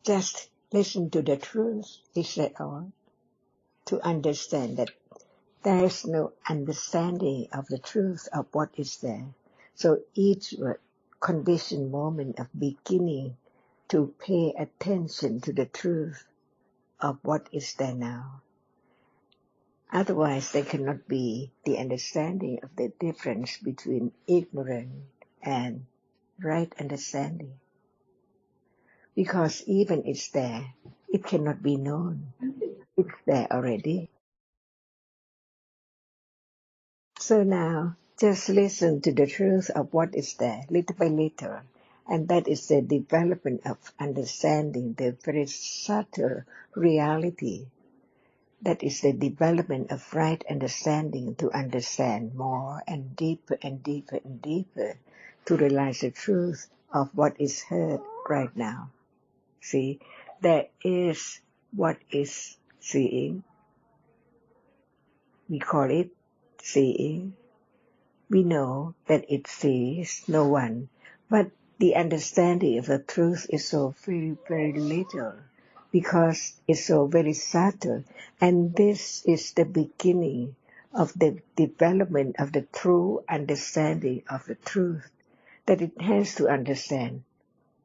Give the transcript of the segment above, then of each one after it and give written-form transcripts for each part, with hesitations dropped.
just listen to the truth, is that all? To understand that there is no understanding of the truth of what is there. So each conditioned moment of beginning to pay attention to the truth of what is there now. Otherwise, there cannot be the understanding of the difference between ignorant and right understanding. Because even it's there, it cannot be known. It's there already. So now, just listen to the truth of what is there, little by little. And that is the development of understanding the very subtle reality. That is the development of right understanding to understand more and deeper and deeper and deeper to realize the truth of what is heard right now. See, there is what is seeing. We call it seeing. We know that it sees no one, but the understanding of the truth is so very, very little because it's so very subtle. And this is the beginning of the development of the true understanding of the truth, that it has to understand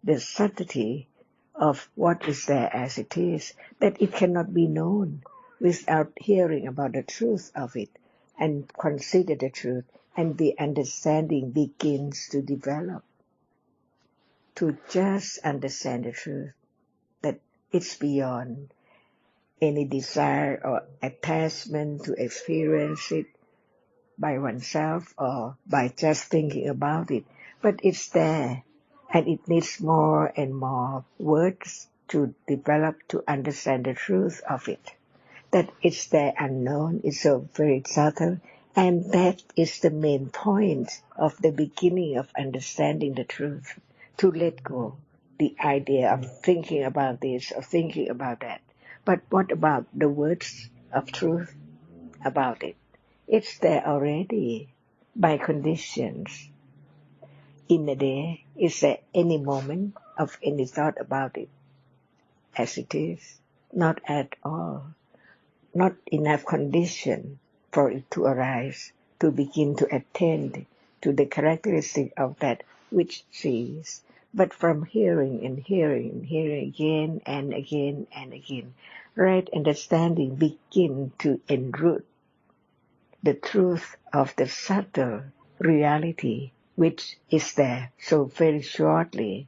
the subtlety of what is there as it is, that it cannot be known without hearing about the truth of it and consider the truth, and the understanding begins to develop. To just understand the truth, that it's beyond any desire or attachment to experience it by oneself or by just thinking about it, but it's there. And it needs more and more words to develop to understand the truth of it. That it's the unknown, it's so very subtle, and that is the main point of the beginning of understanding the truth, to let go the idea of thinking about this or thinking about that. But what about the words of truth about it? It's there already by conditions. In a day, is there any moment of any thought about it as it is? Not at all. Not enough condition for it to arise, to begin to attend to the characteristic of that which sees. But from hearing and hearing and hearing again and again and again, right understanding begin to enroot the truth of the subtle reality which is there so very shortly,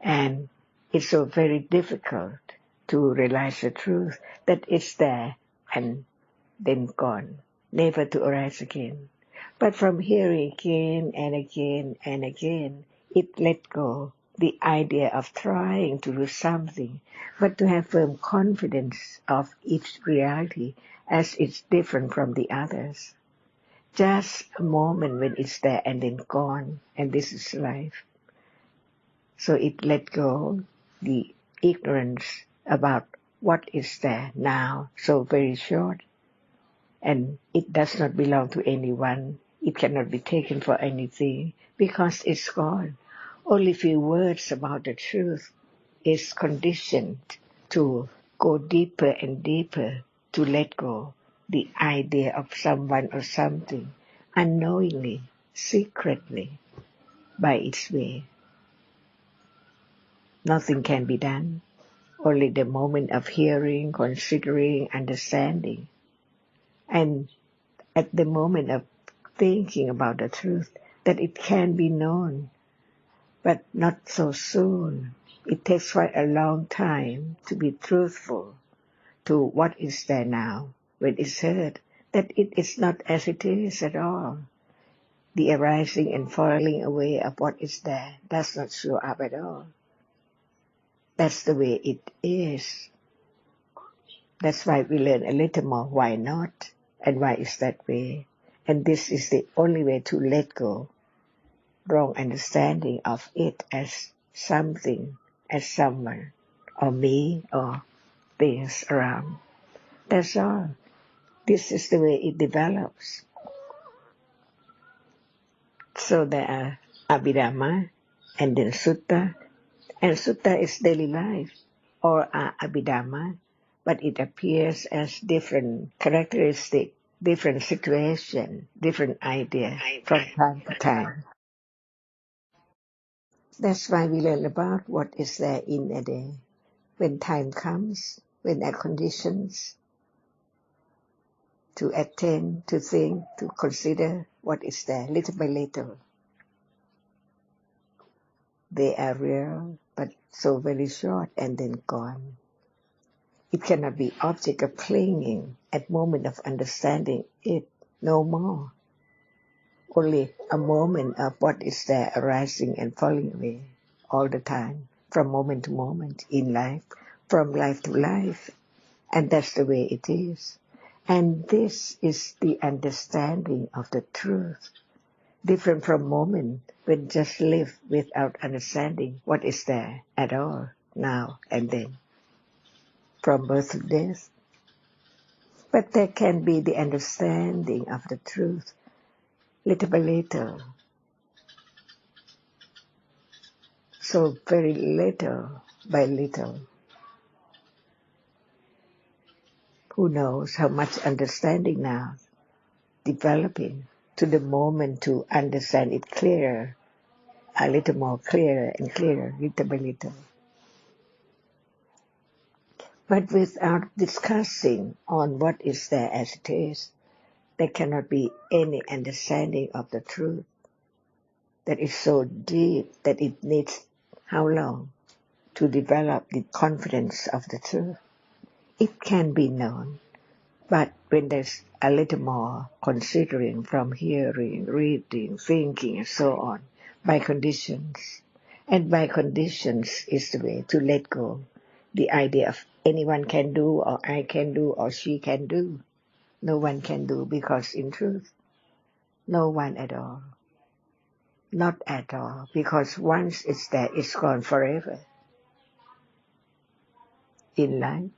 and it's so very difficult to realize the truth that it's there and then gone, never to arise again. But from hearing again and again and again, it let go the idea of trying to do something, but to have firm confidence of each reality as it's different from the others. Just a moment when it's there and then gone, and this is life. So it let go the ignorance about what is there now, so very short, and it does not belong to anyone. It cannot be taken for anything because it's gone. Only few words about the truth is conditioned to go deeper and deeper, to let go the idea of someone or something, unknowingly, secretly, by its way. Nothing can be done. Only the moment of hearing, considering, understanding. And at the moment of thinking about the truth, that it can be known, but not so soon. It takes quite a long time to be truthful to what is there now, when it's heard, that it is not as it is at all. The arising and falling away of what is there does not show up at all. That's the way it is. That's why we learn a little more why not and why is that way. And this is the only way to let go wrong understanding of it as something, as someone, or me, or things around. That's all. This is the way it develops. So there are Abhidhamma and then Sutta. And Sutta is daily life. or are Abhidhamma, but it appears as different characteristic, different situation, different idea from time to time. That's why we learn about what is there in a day. When time comes, when there are conditions to attend, to think, to consider what is there, little by little. They are real, but so very short and then gone. It cannot be object of clinging at moment of understanding it no more. Only a moment of what is there arising and falling away all the time, from moment to moment in life, from life to life. And that's the way it is. And this is the understanding of the truth, different from moment when just live without understanding what is there at all, now and then, from birth to death. But there can be the understanding of the truth, little by little, so very little by little. Who knows how much understanding now, developing to the moment to understand it clearer, a little more clearer and clearer, little by little. But without discussing on what is there as it is, there cannot be any understanding of the truth that is so deep that it needs how long to develop the confidence of the truth. It can be known, but when there's a little more considering from hearing, reading, thinking, and so on, by conditions. And by conditions is the way to let go the idea of anyone can do, or I can do, or she can do. No one can do, because in truth, no one at all. Not at all, because once it's there, it's gone forever. In life,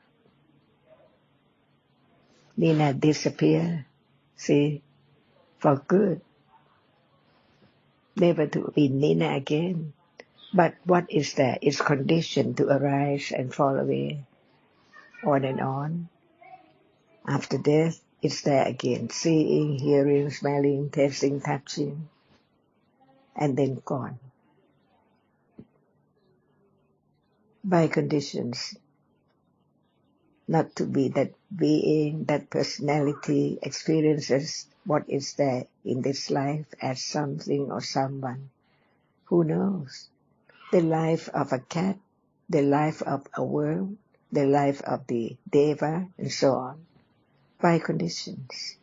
Nina disappear, see, for good, never to be Nina again. But what is there is conditioned to arise and fall away, on and on. After death, it's there again, seeing, hearing, smelling, tasting, touching, and then gone. By conditions, not to be that being, that personality, experiences what is there in this life as something or someone. Who knows? The life of a cat, the life of a worm, the life of the deva, and so on. By conditions.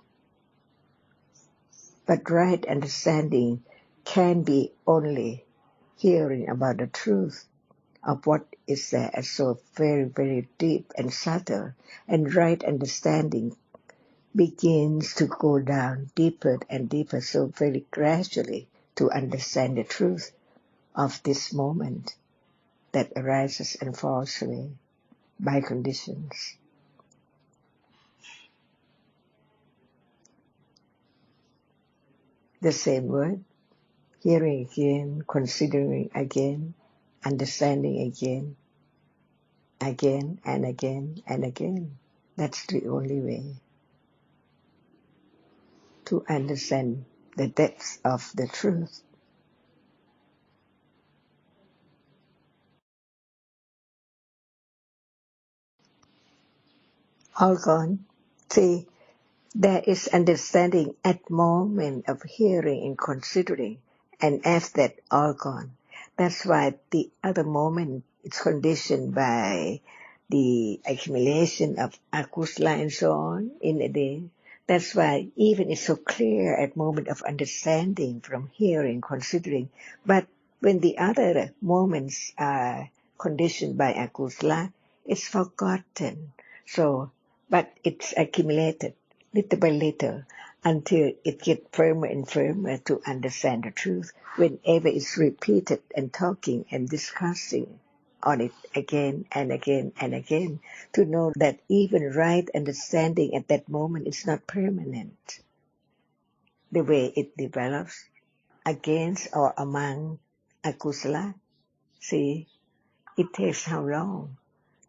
But right understanding can be only hearing about the truth of what is there as so very, very deep and subtle, and right understanding begins to go down deeper and deeper, so very gradually, to understand the truth of this moment that arises and falls away by conditions. The same word, hearing again, considering again, understanding again and again and again. That's the only way to understand the depth of the truth. All gone. See, there is understanding at moment of hearing and considering, and after that, all gone. That's why the other moment is conditioned by the accumulation of akusala and so on in a day. That's why even it's so clear at moment of understanding from hearing, considering. But when the other moments are conditioned by akusala, it's forgotten. So, but it's accumulated little by little until it gets firmer and firmer to understand the truth whenever it's repeated and talking and discussing on it again and again and again, to know that even right understanding at that moment is not permanent. The way it develops against or among akusala, see, it takes how long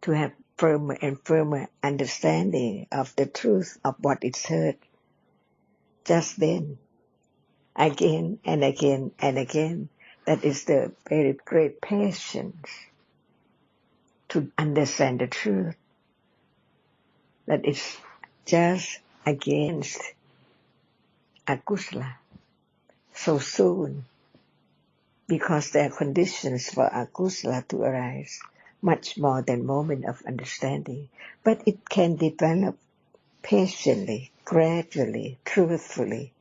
to have firmer and firmer understanding of the truth of what is heard. Just then, again and again and again, that is the very great patience to understand the truth. That is just against akusala so soon, because there are conditions for akusala to arise much more than moment of understanding. But it can develop patiently, gradually, truthfully,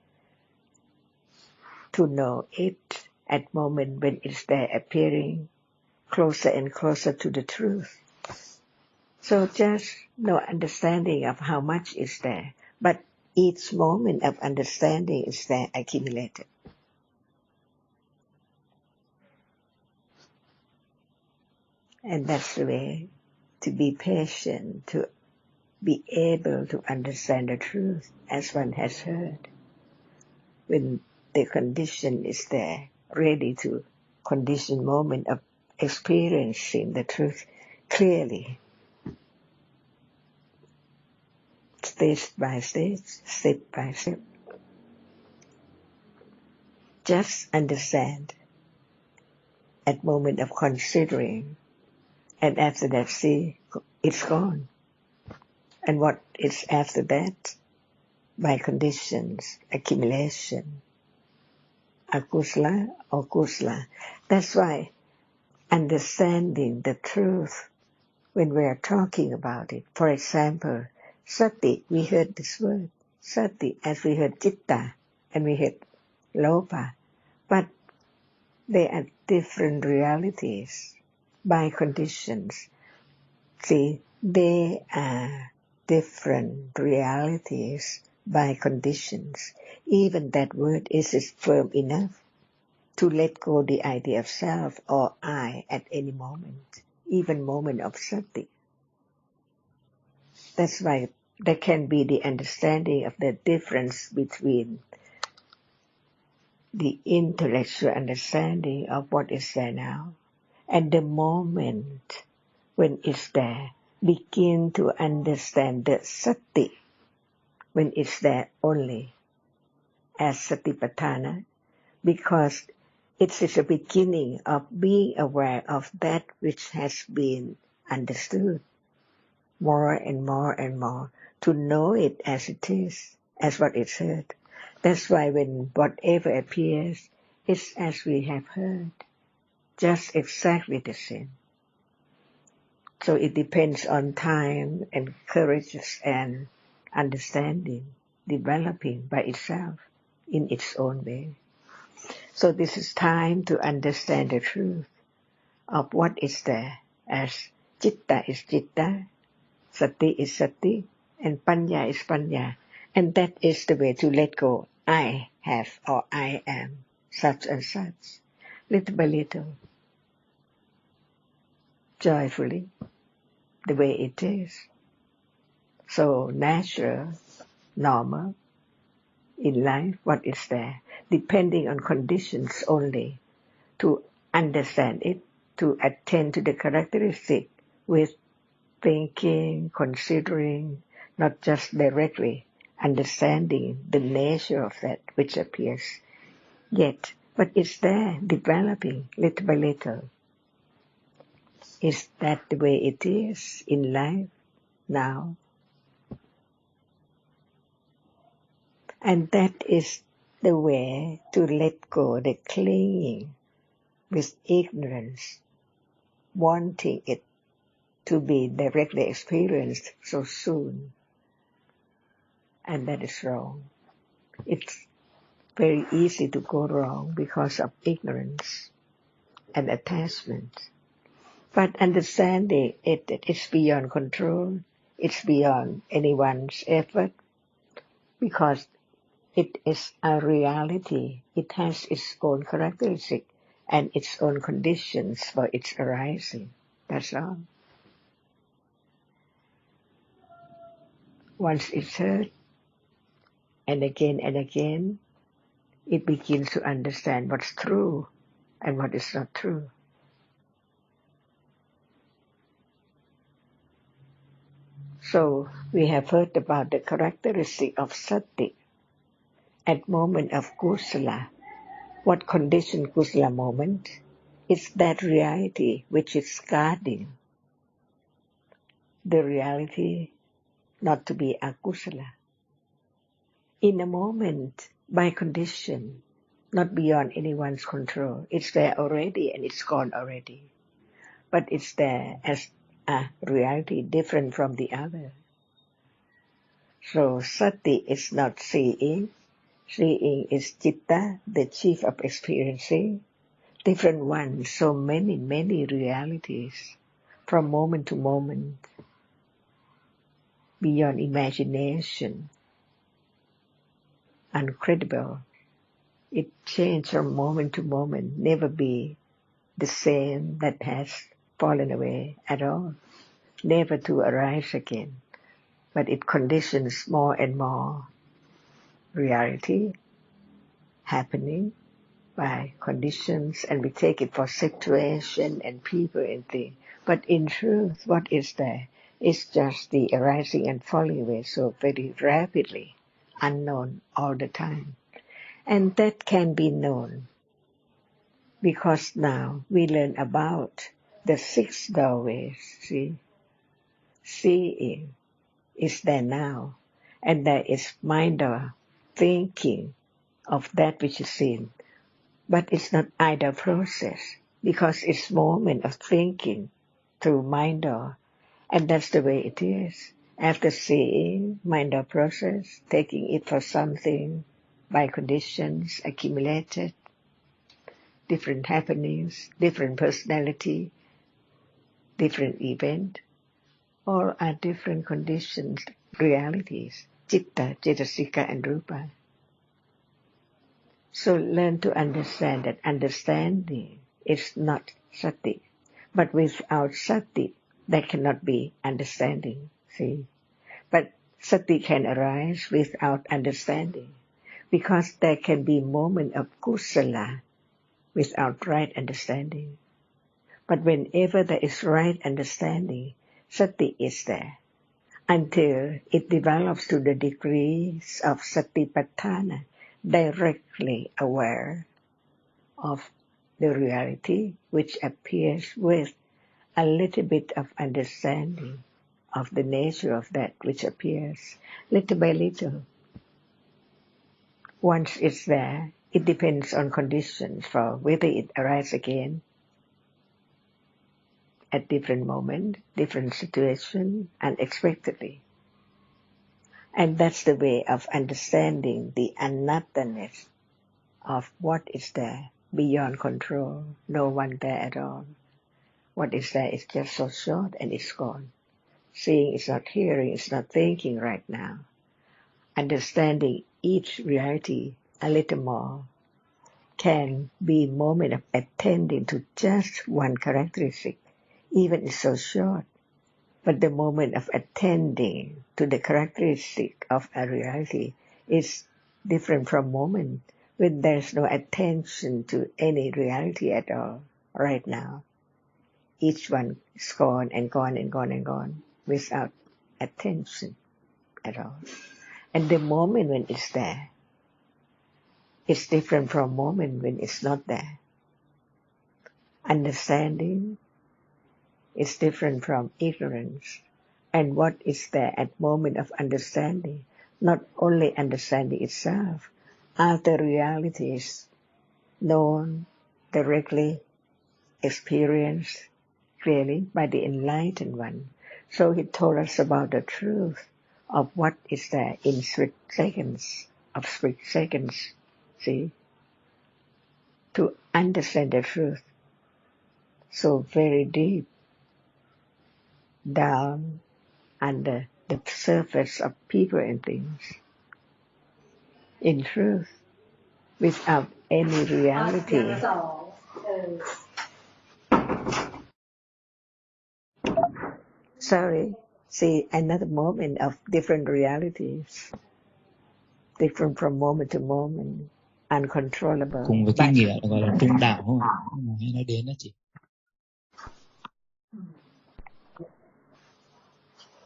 to know it at moment when it's there appearing closer and closer to the truth. So just no understanding of how much is there, but each moment of understanding is there accumulated. And that's the way to be patient, to be able to understand the truth as one has heard. When the condition is there, ready to condition moment of experiencing the truth clearly, stage by stage, step by step. Just understand at moment of considering, and after that, see, it's gone. And what is after that? By conditions, accumulation, akusala or kusala. That's why understanding the truth when we are talking about it. For example, sati, we heard this word, sati, as we heard citta, and we heard lopa. But they are different realities by conditions. See, they are different realities by conditions. Even that word is firm enough to let go the idea of self or I at any moment, even moment of sati. That's why there can be the understanding of the difference between the intellectual understanding of what is there now and the moment when it's there, begin to understand the sati when it's there only as satipatthana, because it is a beginning of being aware of that which has been understood more and more and more, to know it as it is, as what is heard. That's why when whatever appears, it's as we have heard, just exactly the same. So it depends on time and courage and understanding, developing by itself in its own way. So this is time to understand the truth of what is there, as citta is citta, sati is sati, and panya is panya. And that is the way to let go. I have or I am such and such, little by little, joyfully, the way it is. So natural, normal, in life, what is there, depending on conditions only, to understand it, to attend to the characteristic with thinking, considering, not just directly understanding the nature of that which appears yet, but it's there, developing little by little. Is that the way it is in life now? And that is the way to let go the clinging with ignorance, wanting it to be directly experienced so soon. And that is wrong. It's very easy to go wrong because of ignorance and attachment. But understanding it's beyond control, it's beyond anyone's effort, because it is a reality. It has its own characteristic and its own conditions for its arising. That's all. Once it's heard, and again, it begins to understand what's true and what is not true. So we have heard about the characteristic of sati at moment of kusala. What condition kusala moment? It's that reality which is guarding the reality not to be akusala. In a moment, by condition, not beyond anyone's control. It's there already and it's gone already. But it's there as a reality different from the other. So sati is not seeing. Seeing is citta, the chief of experiencing. Different ones, so many realities from moment to moment, beyond imagination, incredible. It changes from moment to moment, never be the same that has fallen away at all, never to arise again. But it conditions more and more reality happening by conditions, and we take it for situation and people and things. But in truth, what is there? It's just the arising and falling away so very rapidly, unknown all the time. And that can be known because now we learn about the 6 doorways, see? Seeing is there now, and there is mind or thinking of that which is seen. But it's not either process, because it's moment of thinking through mind or, and that's the way it is. After seeing, mind or process, taking it for something by conditions accumulated, different happenings, different personality, different event, all are different conditions, realities, citta, cetasika, and rupa. So learn to understand that understanding is not sati. But without sati, there cannot be understanding, see. But sati can arise without understanding, because there can be moment of kusala without right understanding. But whenever there is right understanding, sati is there, until it develops to the degrees of satipatthana, directly aware of the reality which appears with a little bit of understanding of the nature of that which appears, little by little. Once it's there, it depends on conditions for whether it arises again at different moment, different situation, unexpectedly. And that's the way of understanding the anatta-ness of what is there beyond control, no one there at all. What is there is just so short and it's gone. Seeing is not hearing, it's not thinking right now. Understanding each reality a little more can be a moment of attending to just one characteristic, even it's so short. But the moment of attending to the characteristic of a reality is different from moment when there's no attention to any reality at all right now. Each one is gone and gone and gone and gone without attention at all. And the moment when it's there is different from moment when it's not there. Understanding is different from ignorance. And what is there at moment of understanding? Not only understanding itself, other realities known, directly experienced clearly by the enlightened one. So he told us about the truth of what is there in split seconds, see, to understand the truth. So very deep, down under the surface of people and things. In truth, without any reality. Sorry, see another moment of different realities, different from moment to moment, uncontrollable. Cùng với cái nghĩa gọi là trung đạo không ạ? Hay nói đến đó chị.